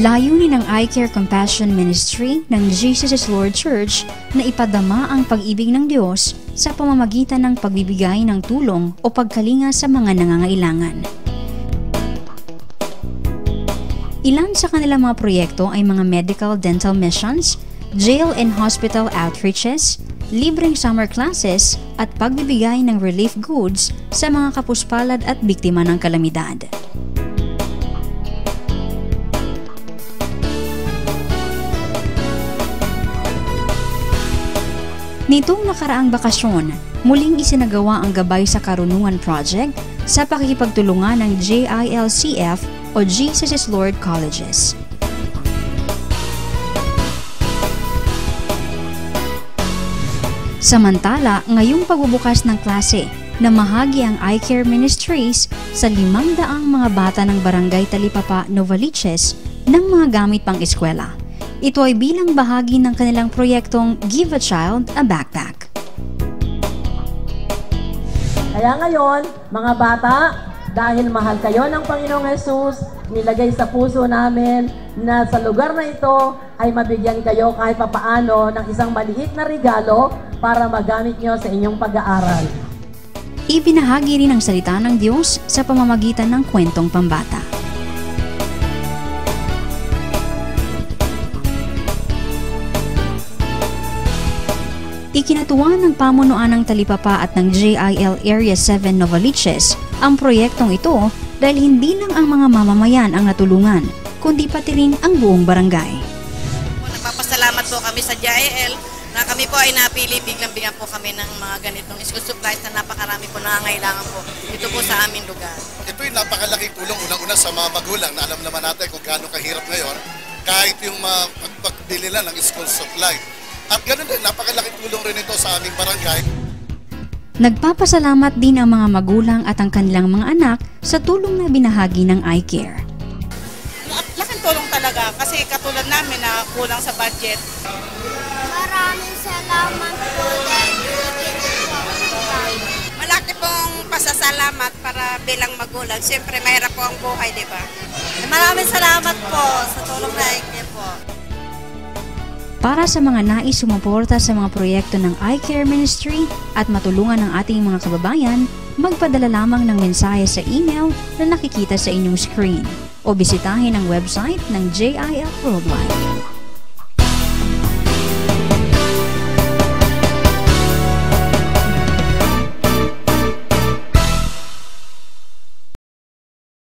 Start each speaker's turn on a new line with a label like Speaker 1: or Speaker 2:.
Speaker 1: Layunin ng Eye Care Compassion Ministry ng Jesus is Lord Church na ipadama ang pag-ibig ng Diyos sa pamamagitan ng pagbibigay ng tulong o pagkalinga sa mga nangangailangan. Ilan sa kanilang mga proyekto ay mga medical dental missions, jail and hospital outreaches, libreng summer classes at pagbibigay ng relief goods sa mga kapuspalad at biktima ng kalamidad. Nitong nakaraang bakasyon, muling isinagawa ang Gabay sa Karunungan Project sa pakikipagtulungan ng JILCF o Jesus is Lord Colleges. Samantala, ngayong pagbubukas ng klase, namahagi ang Eye Care Ministries sa 500 mga bata ng Barangay Talipapa, Novaliches ng mga gamit pang eskwela. Ito ay bilang bahagi ng kanilang proyektong Give a Child a Backpack.
Speaker 2: Kaya ngayon, mga bata, dahil mahal kayo ng Panginoong Jesus, nilagay sa puso namin na sa lugar na ito ay mabigyan kayo kahit papaano ng isang maliit na regalo para magamit nyo sa inyong pag-aaral.
Speaker 1: Ibinahagi rin ang salita ng Diyos sa pamamagitan ng kwentong pambata. Ikinatuwa ng pamunuan ng Talipapa at ng JIL Area 7 Novaliches ang proyektong ito dahil hindi lang ang mga mamamayan ang natulungan, kundi pati rin ang buong barangay.
Speaker 3: Nagpapasalamat po kami sa JIL na kami po ay napili, biglang-bigyan po kami ng mga ganitong school supplies na napakarami po nangangailangan po dito po sa aming lugar.
Speaker 4: Ito'y napakalaking tulong unang-una sa mga magulang na alam naman natin kung gaano kahirap ngayon kahit yung pagbili lang ng school supply. At ganoon din, napakalaking tulong rin ito sa aming barangay.
Speaker 1: Nagpapasalamat din ang mga magulang at ang kanilang mga anak sa tulong na binahagi ng Eye Care.
Speaker 3: Laking tulong talaga kasi katulad namin na kulang sa budget.
Speaker 5: Maraming salamat po dahil binigyan niyo po ako.
Speaker 3: Malaki pong pasasalamat para bilang magulang. Siyempre mahirap po ang buhay, di ba?
Speaker 5: Maraming salamat po sa tulong na Eye po.
Speaker 1: Para sa mga nais sumuporta sa mga proyekto ng Eye Care Ministry at matulungan ang ating mga kababayan, magpadala lamang ng mensahe sa email na nakikita sa inyong screen o bisitahin ang website ng JIL Worldwide.